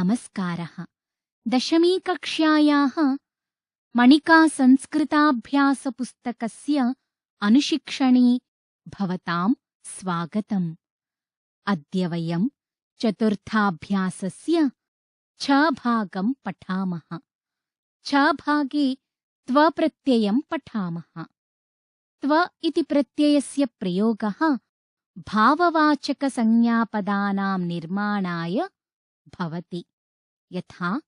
नमस्कारः। दशमीकक्ष्यायाः मणिकासंस्कृताभ्यासपुस्तकस्य अनुशिक्षणी भवतां स्वागतम्। अद्य वयं चतुर्थाभ्यासस्य छभागं पठामः। छभागे त्वप्रत्ययं पठामः। त्व इति प्रत्ययस्य प्रयोगः भाववाचकसंज्ञापदानां निर्माणाय भवति। यथा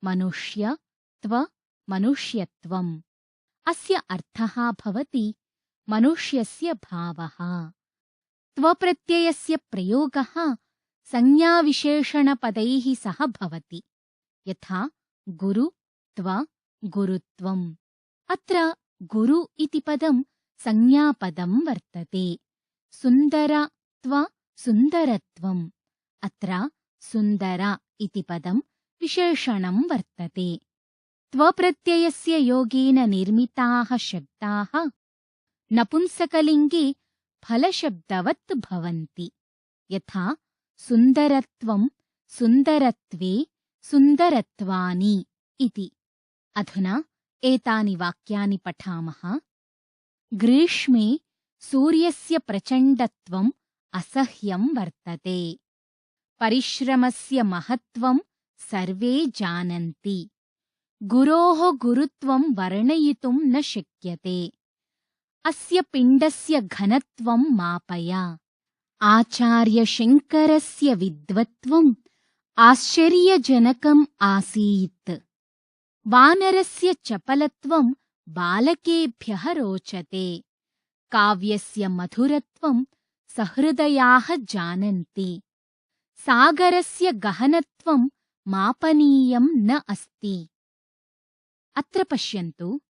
मनुष्य त्व मनुष्यत्वम्। अस्य अर्थः भवति मनुष्यस्य भावः। त्वप्रत्ययस्य प्रयोगः संज्ञाविशेषणपदैः सह भवति। यथा गुरु त्व गुरुत्वम्। अत्र गुरु इति पदं संज्ञापदं वर्तते। सुन्दर त्व सुन्दरत्वम्। अत्र सुन्दर इति पदं विशेषणं वर्तते। त्वप्रत्ययस्य योगेन निर्मिताः शब्दाः नपुंसकलिङ्गे फलशब्दवत् भवन्ति। यथा सुन्दरत्वं सुन्दरत्वे सुन्दरत्वानि इति। अधुना एतानि वाक्यानि पठामः। ग्रीष्मे सूर्यस्य प्रचण्डत्वम् असह्यं वर्तते। परिश्रमस्य महत्त्वं सर्वे जानन्ति। गुरोः गुरुत्वं वर्णयितुं न शक्यते। अस्य पिण्डस्य घनत्वं मापय। आचार्यशङ्करस्य विद्वत्त्वम् आश्चर्यजनकम् आसीत्। वानरस्य चपलत्वं बालकेभ्यः रोचते। काव्यस्य मधुरत्वं सहृदयाः जानन्ति। सागरस्य गहनत्वं मापनीयं न अस्ति। अत्र पश्यन्तु,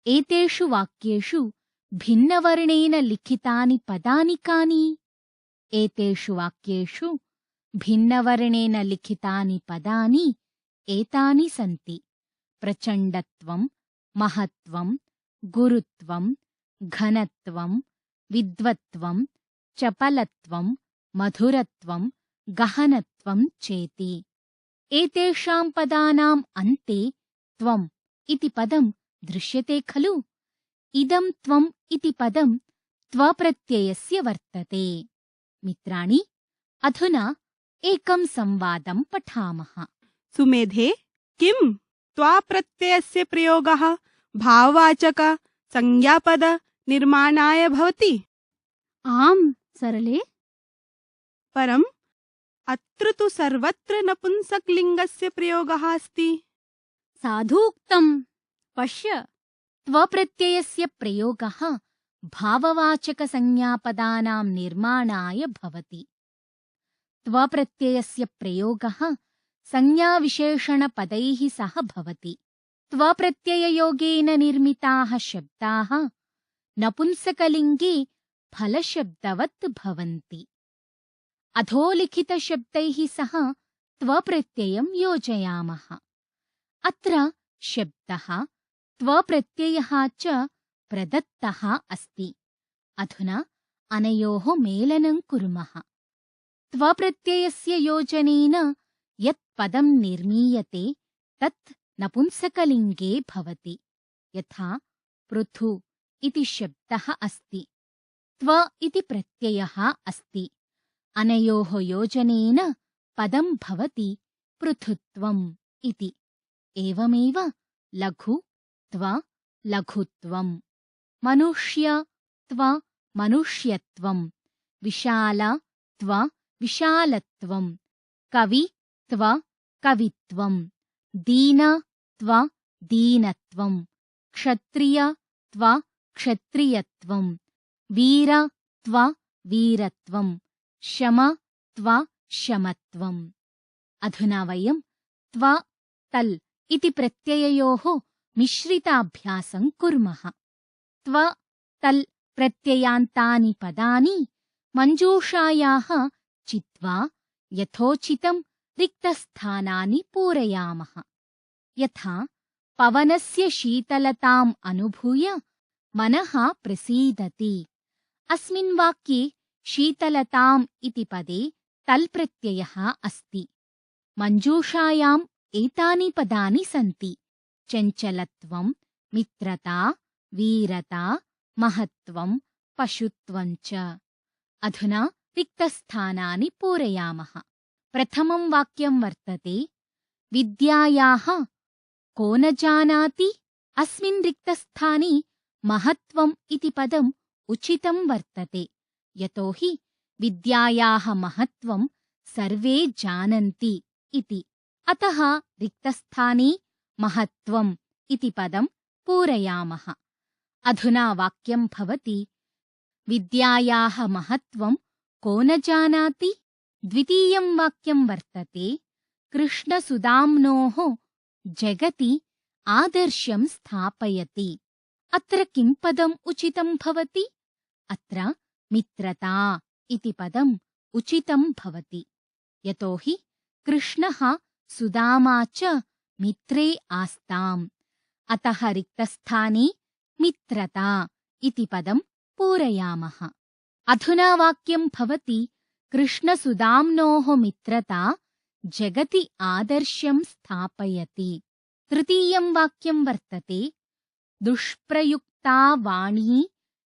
एतेषु वाक्येषु भिन्नवर्णेन लिखितानि पदानि कानि? एतेषु वाक्येषु भिन्नवर्णेन लिखितानि पदानि एतानि सन्ति। प्रचण्डत्वं, महत्त्वं, गुरुत्वं, घनत्वं, विद्वत्त्वं, चपलत्वं, मधुरत्वं, गहनत्वं चेति। एतेषां पदानाम् अन्ते त्वम् इति पदं दृश्यते खलु? इदं त्वम् इति पदं त्वप्रत्ययस्य वर्तते। मित्राणि, अधुना एकं संवादं पठामः। सुमेधे, किं त्वाप्रत्ययस्य प्रयोगः भाववाचक संज्ञापद निर्माणाय भवति? आम् सरले। परम् अत्र तु सर्वत्र नपुंसकलिङ्गस्य प्रयोगः अस्ति। साधूक्तम्। पश्य, त्वप्रत्ययस्य प्रयोगः भाववाचकसंज्ञापदानां निर्माणाय भवति। त्वप्रत्ययस्य प्रयोगः संज्ञाविशेषणपदैः सह भवति। त्वप्रत्यययोगेन निर्मिताः शब्दाः नपुंसकलिङ्गे फलशब्दवत् भवन्ति। अधोलिखितशब्दैः सह त्वप्रत्ययं योजयामः। अत्र शब्दः त्वप्रत्ययः च प्रदत्तः अस्ति। अधुना अनयोः मेलनं कुर्मः। त्वप्रत्ययस्य योजनेन यत् पदं निर्मीयते तत् नपुंसकलिङ्गे भवति। यथा पृथु इति शब्दः अस्ति। त्व इति प्रत्ययः अस्ति। अनयोः योजनेन पदं भवति पृथुत्वम् इति। एवमेव लघु त्व लघुत्वम्, मनुष्य त्व मनुष्यत्वम्, विशाल त्व विशालत्वम्, कवि त्व कवित्वम्, दीन त्व दीनत्वम्, क्षत्रिय त्व क्षत्रियत्वम्, वीर त्व वीरत्वम्, शम त्व शमत्वम्। अधुना वयं त्व तल् इति प्रत्यययोः मिश्रिताभ्यासं कुर्मः। त्व तल् प्रत्ययान्तानि पदानि मञ्जूषायाः चित्वा यथोचितं रिक्तस्थानानि पूरयामः। यथा पवनस्य शीतलताम् अनुभूय मनः प्रसीदति। अस्मिन् वाक्ये शीतलताम् इति पदे तल् प्रत्ययः अस्ति। मञ्जूषायाम् एतानि पदानि सन्ति: चञ्चलत्वं, मित्रता, वीरता, महत्त्वं, पशुत्वं च। अधुना रिक्तस्थानानि पूरयामः। प्रथमं वाक्यं वर्तते: विद्यायाः को न जानाति? अस्मिन् रिक्तस्थाने महत्त्वम् इति पदम् उचितं वर्तते, यतोहि विद्यायाः महत्त्वं सर्वे जानन्ति इति। अतः रिक्तस्थाने महत्त्वम् इति पदं पूरयामः। अधुना वाक्यं भवति: विद्यायाः महत्त्वं को न जानाति? द्वितीयं वाक्यं वर्तते: कृष्णसुदाम्नोः जगति आदर्शं स्थापयति। अत्र किं पदम् उचितं भवति? अत्र मित्रता इति पदम् उचितं भवति, यतोहि कृष्णः सुदामा च मित्रे आस्ताम्। अतः रिक्तस्थाने मित्रता इति पदं पूरयामः। अधुना वाक्यं भवति: कृष्णसुदाम्नोः मित्रता जगति आदर्शं स्थापयति। तृतीयं वाक्यं वर्तते: दुष्प्रयुक्ता वाणी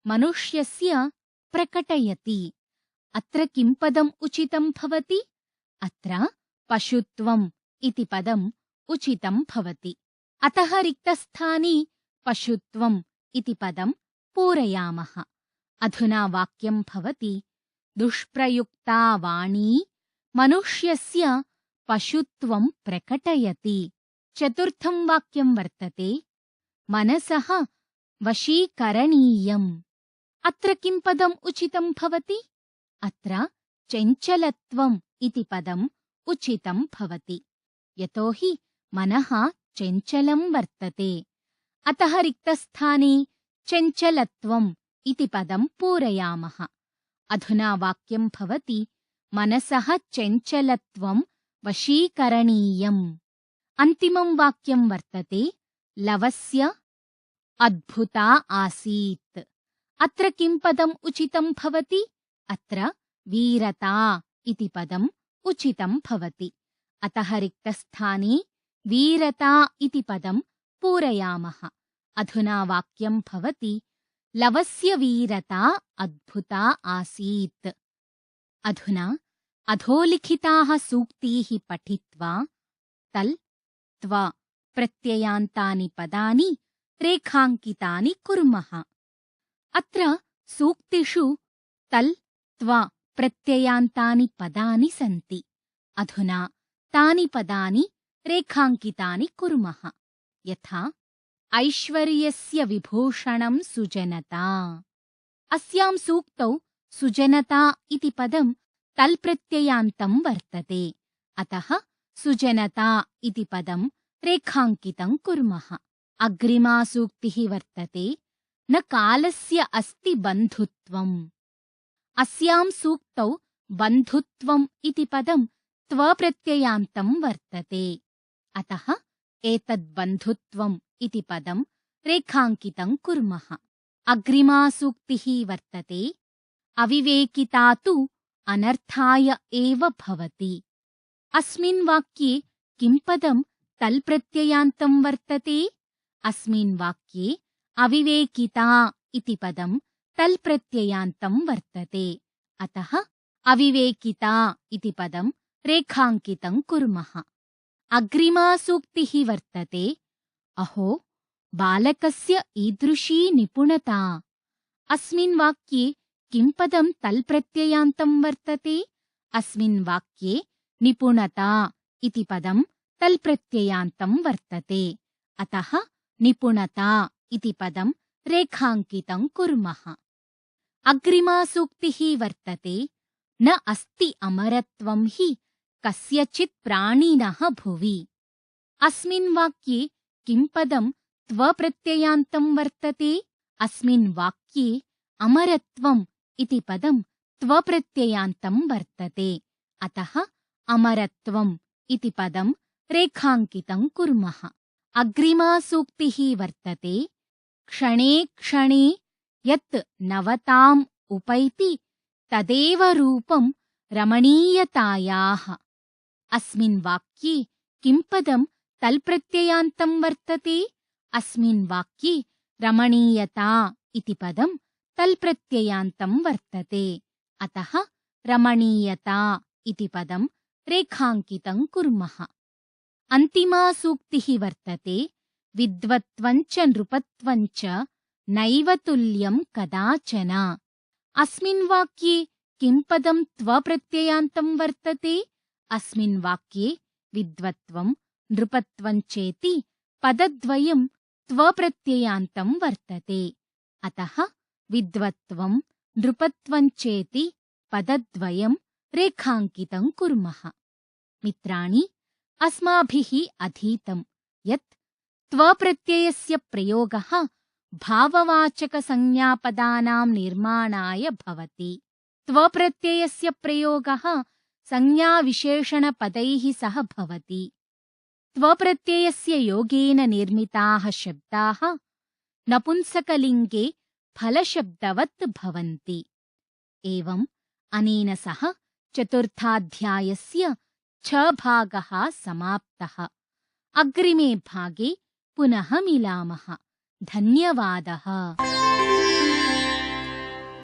मनुष्यस्य प्रकटयति। अत्र किं पदम् उचितं भवति? अत्र पशुत्वम् इति पदम् उचितं भवति। अतः रिक्तस्थाने पशुत्वम् इति पदं पूरयामः। अधुना वाक्यं भवति: दुष्प्रयुक्ता वाणी मनुष्यस्य पशुत्वं प्रकटयति। चतुर्थं वाक्यं वर्तते: मनसः वशीकरणीयम्। अत्र किं पदम् उचितं भवति? अत्र चञ्चलत्वम् इति पदम् उचितं भवति, यतोहि मनः चञ्चलं वर्तते। अतः रिक्तस्थाने चञ्चलत्वम् इति पदं पूरयामः। अधुना वाक्यं भवति: मनसः चञ्चलत्वं वशीकरणीयम्। अन्तिमं वाक्यं वर्तते: लवस्य अद्भुता आसीत्। अत्र किं पदम् उचितं भवति? अत्र वीरता इति पदम् उचितं भवति। अतः रिक्तस्थाने वीरता इति पदं पूरयामः। अधुना वाक्यं भवति: लवस्य वीरता अद्भुता आसीत्। अधुना अधोलिखिताः सूक्तीः पठित्वा तल् त्व प्रत्ययान्तानि पदानि रेखाङ्कितानि कुर्मः। अत्र सूक्तिषु तल् त्व प्रत्ययान्तानि पदानि सन्ति। अधुना तानि पदानि रेखाङ्कितानि कुर्मः। यथा ऐश्वर्यस्य विभूषणं सुजनता। अस्यां सूक्तौ सुजनता इति पदं तल् प्रत्ययान्तं वर्तते। अतः सुजनता इति पदं रेखाङ्कितं कुर्मः। अग्रिमा सूक्तिः वर्तते: न कालस्य अस्ति बन्धुत्वम्। अस्यां सूक्तौ बन्धुत्वम् इति पदं त्वप्रत्ययान्तं वर्तते। अतः एतद् बन्धुत्वम् इति पदं रेखाङ्कितं कुर्मः। अग्रिमा सूक्तिः वर्तते: अविवेकिता तु अनर्थाय एव भवति। अस्मिन् वाक्ये किं पदं तल् प्रत्ययान्तं वर्तते? अस्मिन् वाक्ये अविवेकिता इति पदं तल् प्रत्ययान्तं वर्तते। अतः अविवेकिता इति पदं रेखाङ्कितं कुर्मः। अग्रिमा सूक्तिः वर्तते: अहो बालकस्य ईदृशी निपुणता। अस्मिन् वाक्ये किं पदं तल् प्रत्ययान्तं वर्तते? अस्मिन् वाक्ये निपुणता इति पदं तल् प्रत्ययान्तं वर्तते। अतः निपुणता इति पदं रेखाङ्कितं कुर्मः। अग्रिमा सूक्तिः वर्तते: न अस्ति अमरत्वं हि कस्यचित् प्राणिनः भुवि। अस्मिन् वाक्ये किं पदं त्वप्रत्ययान्तं वर्तते? अस्मिन् वाक्ये अमरत्वम् इति पदं त्वप्रत्ययान्तं वर्तते। अतः अमरत्वम् इति पदं रेखाङ्कितं कुर्मः। अग्रिमा सूक्तिः वर्तते: क्षणे क्षणे यत् नवताम् उपैति तदेव रूपं रमणीयतायाः। अस्मिन् वाक्ये किं पदं तल्प्रत्ययान्तं वर्तते? अस्मिन् वाक्ये रमणीयता इति पदं तल्प्रत्ययान्तं वर्तते। अतः रमणीयता इति पदं रेखाङ्कितं कुर्मः। अन्तिमा सूक्तिः वर्तते विद्वत्त्वं च नृपत्वं च नैव तुल्यं कदाचन। अस्मिन् वाक्ये किं पदं त्वप्रत्ययान्तं वर्तते? अस्मिन् वाक्ये विद्वत्त्वं नृपत्वं चेति पदद्वयं त्वप्रत्ययान्तं वर्तते। अतः विद्वत्त्वं नृपत्वं चेति पदद्वयं रेखाङ्कितं कुर्मः। मित्राणि, अस्माभिः अधीतं यत् त्वप्रत्ययस्य प्रयोगः भाववाचकसंज्ञापदानां निर्माणाय भवति। त्वप्रत्ययस्य प्रयोगः संज्ञाविशेषणपदैः सह भवति। त्वप्रत्ययस्य योगेन निर्मिताः शब्दाः नपुंसकलिङ्गे फलशब्दवत् भवन्ति। एवम् अनेन सह चतुर्थाध्यायस्य 6 भागः समाप्तः। अग्रिमे भागे पुनः मिलामः। धन्यवादः।